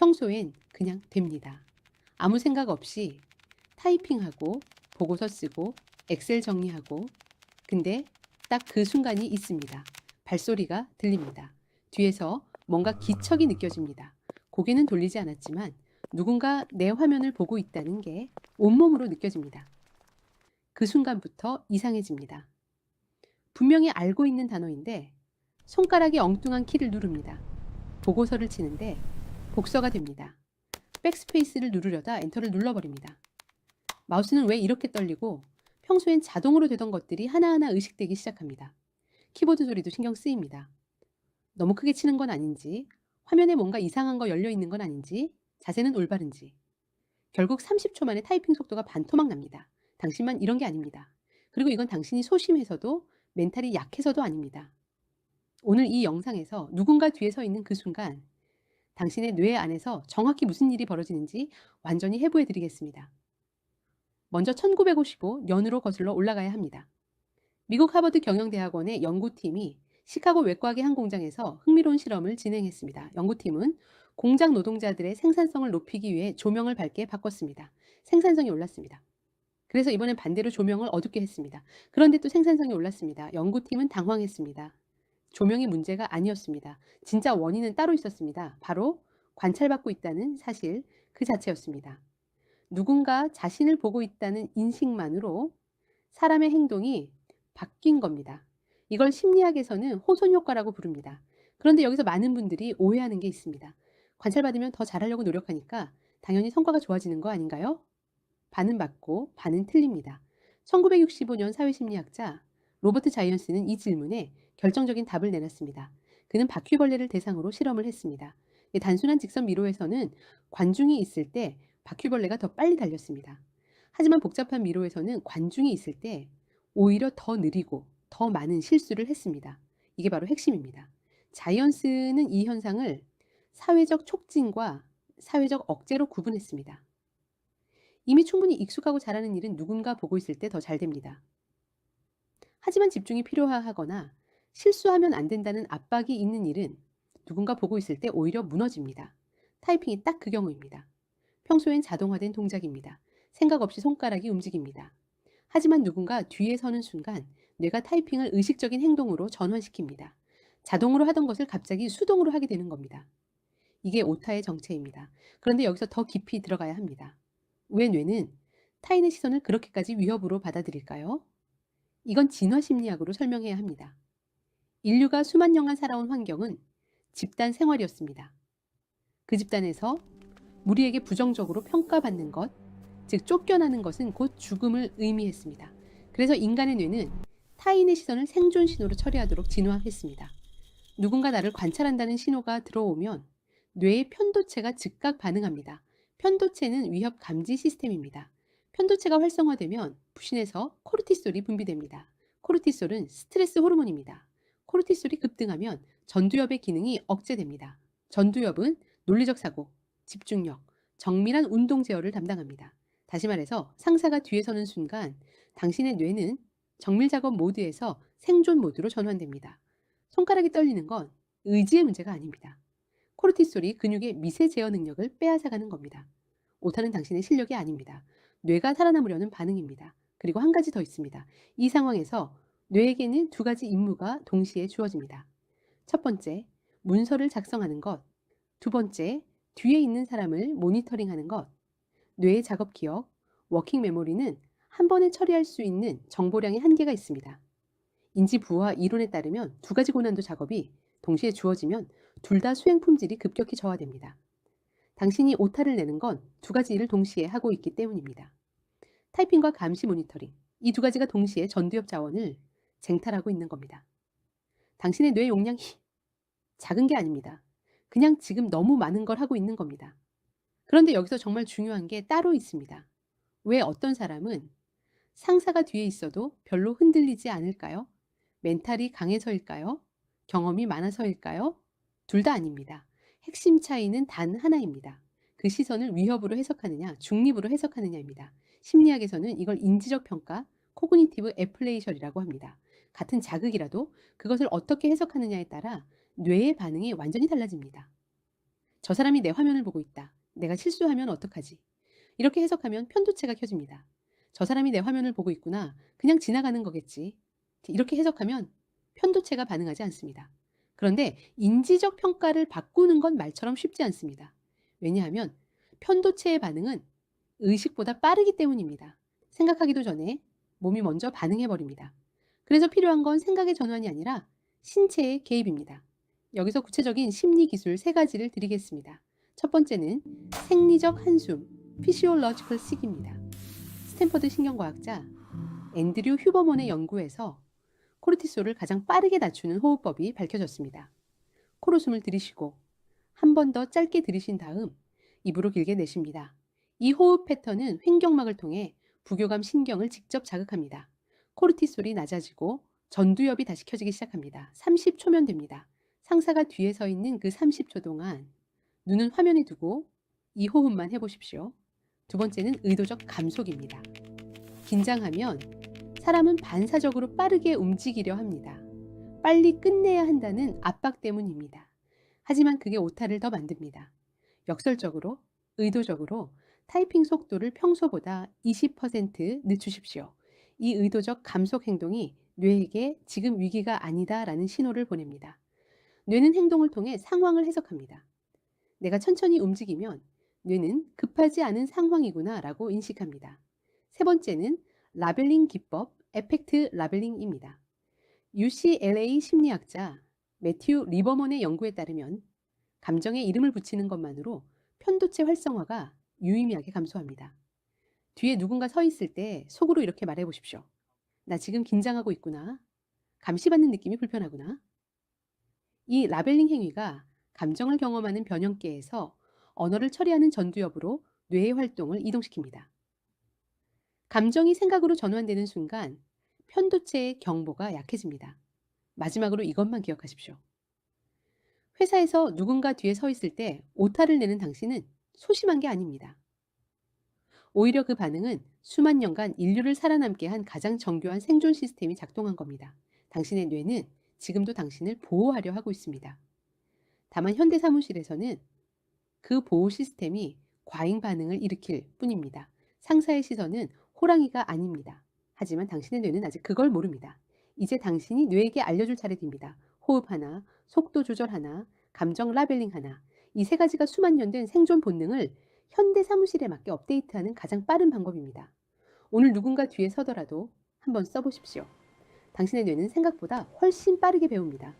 평소엔 그냥 됩니다. 아무 생각 없이 타이핑하고 보고서 쓰고 엑셀 정리하고 근데 딱 그 순간이 있습니다. 발소리가 들립니다. 뒤에서 뭔가 기척이 느껴집니다. 고개는 돌리지 않았지만 누군가 내 화면을 보고 있다는 게 온몸으로 느껴집니다. 그 순간부터 이상해집니다. 분명히 알고 있는 단어인데 손가락이 엉뚱한 키를 누릅니다. 보고서를 치는데 복서가 됩니다. 백스페이스를 누르려다 엔터를 눌러버립니다. 마우스는 왜 이렇게 떨리고 평소엔 자동으로 되던 것들이 하나하나 의식되기 시작합니다. 키보드 소리도 신경 쓰입니다. 너무 크게 치는 건 아닌지, 화면에 뭔가 이상한 거 열려 있는 건 아닌지, 자세는 올바른지. 결국 30초 만에 타이핑 속도가 반토막 납니다. 당신만 이런 게 아닙니다. 그리고 이건 당신이 소심해서도 멘탈이 약해서도 아닙니다. 오늘 이 영상에서 누군가 뒤에 서 있는 그 순간 당신의 뇌 안에서 정확히 무슨 일이 벌어지는지 완전히 해부해 드리겠습니다. 먼저 1955년으로 거슬러 올라가야 합니다. 미국 하버드 경영대학원의 연구팀이 시카고 외과학의 한 공장에서 흥미로운 실험을 진행했습니다. 연구팀은 공장 노동자들의 생산성을 높이기 위해 조명을 밝게 바꿨습니다. 생산성이 올랐습니다. 그래서 이번엔 반대로 조명을 어둡게 했습니다. 그런데 또 생산성이 올랐습니다. 연구팀은 당황했습니다. 조명이 문제가 아니었습니다. 진짜 원인은 따로 있었습니다. 바로 관찰받고 있다는 사실 그 자체였습니다. 누군가 자신을 보고 있다는 인식만으로 사람의 행동이 바뀐 겁니다. 이걸 심리학에서는 호손 효과라고 부릅니다. 그런데 여기서 많은 분들이 오해하는 게 있습니다. 관찰받으면 더 잘하려고 노력하니까 당연히 성과가 좋아지는 거 아닌가요? 반은 맞고 반은 틀립니다. 1965년 사회심리학자 로버트 자이언스는 이 질문에 결정적인 답을 내놨습니다. 그는 바퀴벌레를 대상으로 실험을 했습니다. 단순한 직선 미로에서는 관중이 있을 때 바퀴벌레가 더 빨리 달렸습니다. 하지만 복잡한 미로에서는 관중이 있을 때 오히려 더 느리고 더 많은 실수를 했습니다. 이게 바로 핵심입니다. 자이언스는 이 현상을 사회적 촉진과 사회적 억제로 구분했습니다. 이미 충분히 익숙하고 잘하는 일은 누군가 보고 있을 때 더 잘 됩니다. 하지만 집중이 필요하거나 실수하면 안 된다는 압박이 있는 일은 누군가 보고 있을 때 오히려 무너집니다. 타이핑이 딱 그 경우입니다. 평소엔 자동화된 동작입니다. 생각 없이 손가락이 움직입니다. 하지만 누군가 뒤에 서는 순간 뇌가 타이핑을 의식적인 행동으로 전환시킵니다. 자동으로 하던 것을 갑자기 수동으로 하게 되는 겁니다. 이게 오타의 정체입니다. 그런데 여기서 더 깊이 들어가야 합니다. 왜 뇌는 타인의 시선을 그렇게까지 위협으로 받아들일까요? 이건 진화 심리학으로 설명해야 합니다. 인류가 수만 년간 살아온 환경은 집단 생활이었습니다. 그 집단에서 무리에게 부정적으로 평가받는 것, 즉 쫓겨나는 것은 곧 죽음을 의미했습니다. 그래서 인간의 뇌는 타인의 시선을 생존 신호로 처리하도록 진화했습니다. 누군가 나를 관찰한다는 신호가 들어오면 뇌의 편도체가 즉각 반응합니다. 편도체는 위협 감지 시스템입니다. 편도체가 활성화되면 부신에서 코르티솔이 분비됩니다. 코르티솔은 스트레스 호르몬입니다. 코르티솔이 급등하면 전두엽의 기능이 억제됩니다. 전두엽은 논리적 사고, 집중력, 정밀한 운동 제어를 담당합니다. 다시 말해서 상사가 뒤에 서는 순간 당신의 뇌는 정밀 작업 모드에서 생존 모드로 전환됩니다. 손가락이 떨리는 건 의지의 문제가 아닙니다. 코르티솔이 근육의 미세 제어 능력을 빼앗아가는 겁니다. 오타는 당신의 실력이 아닙니다. 뇌가 살아남으려는 반응입니다. 그리고 한 가지 더 있습니다. 이 상황에서 뇌에게는 두 가지 임무가 동시에 주어집니다. 첫 번째, 문서를 작성하는 것. 두 번째, 뒤에 있는 사람을 모니터링하는 것. 뇌의 작업 기억, 워킹 메모리는 한 번에 처리할 수 있는 정보량의 한계가 있습니다. 인지 부호와 이론에 따르면 두 가지 고난도 작업이 동시에 주어지면 둘 다 수행 품질이 급격히 저하됩니다. 당신이 오타를 내는 건 두 가지 일을 동시에 하고 있기 때문입니다. 타이핑과 감시 모니터링, 이 두 가지가 동시에 전두엽 자원을 쟁탈하고 있는 겁니다. 당신의 뇌 용량이 작은 게 아닙니다. 그냥 지금 너무 많은 걸 하고 있는 겁니다. 그런데 여기서 정말 중요한 게 따로 있습니다. 왜 어떤 사람은 상사가 뒤에 있어도 별로 흔들리지 않을까요? 멘탈이 강해서일까요? 경험이 많아서일까요? 둘 다 아닙니다. 핵심 차이는 단 하나입니다. 그 시선을 위협으로 해석하느냐, 중립으로 해석하느냐입니다. 심리학에서는 이걸 인지적 평가, 코그니티브 애플레이션이라고 합니다. 같은 자극이라도 그것을 어떻게 해석하느냐에 따라 뇌의 반응이 완전히 달라집니다. 저 사람이 내 화면을 보고 있다. 내가 실수하면 어떡하지? 이렇게 해석하면 편도체가 켜집니다. 저 사람이 내 화면을 보고 있구나. 그냥 지나가는 거겠지. 이렇게 해석하면 편도체가 반응하지 않습니다. 그런데 인지적 평가를 바꾸는 건 말처럼 쉽지 않습니다. 왜냐하면 편도체의 반응은 의식보다 빠르기 때문입니다. 생각하기도 전에 몸이 먼저 반응해버립니다. 그래서 필요한 건 생각의 전환이 아니라 신체의 개입입니다. 여기서 구체적인 심리 기술 3가지를 드리겠습니다. 첫 번째는 생리적 한숨, 피시올로지컬 식입니다. 스탠퍼드 신경과학자 앤드류 휴버먼의 연구에서 코르티솔을 가장 빠르게 낮추는 호흡법이 밝혀졌습니다. 코로 숨을 들이쉬고 한 번 더 짧게 들이신 다음 입으로 길게 내쉽니다. 이 호흡 패턴은 횡격막을 통해 부교감 신경을 직접 자극합니다. 코르티솔이 낮아지고 전두엽이 다시 켜지기 시작합니다. 30초면 됩니다. 상사가 뒤에 서 있는 그 30초 동안 눈은 화면에 두고 이 호흡만 해보십시오. 두 번째는 의도적 감속입니다. 긴장하면 사람은 반사적으로 빠르게 움직이려 합니다. 빨리 끝내야 한다는 압박 때문입니다. 하지만 그게 오타를 더 만듭니다. 역설적으로, 의도적으로 타이핑 속도를 평소보다 20% 늦추십시오. 이 의도적 감속 행동이 뇌에게 지금 위기가 아니다라는 신호를 보냅니다. 뇌는 행동을 통해 상황을 해석합니다. 내가 천천히 움직이면 뇌는 급하지 않은 상황이구나 라고 인식합니다. 세 번째는 라벨링 기법, 에펙트 라벨링입니다. UCLA 심리학자 매튜 리버먼의 연구에 따르면 감정에 이름을 붙이는 것만으로 편도체 활성화가 유의미하게 감소합니다. 뒤에 누군가 서 있을 때 속으로 이렇게 말해 보십시오. 나 지금 긴장하고 있구나. 감시받는 느낌이 불편하구나. 이 라벨링 행위가 감정을 경험하는 변형계에서 언어를 처리하는 전두엽으로 뇌의 활동을 이동시킵니다. 감정이 생각으로 전환되는 순간 편도체의 경보가 약해집니다. 마지막으로 이것만 기억하십시오. 회사에서 누군가 뒤에 서 있을 때 오타를 내는 당신은 소심한 게 아닙니다. 오히려 그 반응은 수만 년간 인류를 살아남게 한 가장 정교한 생존 시스템이 작동한 겁니다. 당신의 뇌는 지금도 당신을 보호하려 하고 있습니다. 다만 현대 사무실에서는 그 보호 시스템이 과잉 반응을 일으킬 뿐입니다. 상사의 시선은 호랑이가 아닙니다. 하지만 당신의 뇌는 아직 그걸 모릅니다. 이제 당신이 뇌에게 알려줄 차례입니다. 호흡 하나, 속도 조절 하나, 감정 라벨링 하나. 이 3가지가 수만 년 된 생존 본능을 현대 사무실에 맞게 업데이트하는 가장 빠른 방법입니다. 오늘 누군가 뒤에 서더라도 한번 써보십시오. 당신의 뇌는 생각보다 훨씬 빠르게 배웁니다.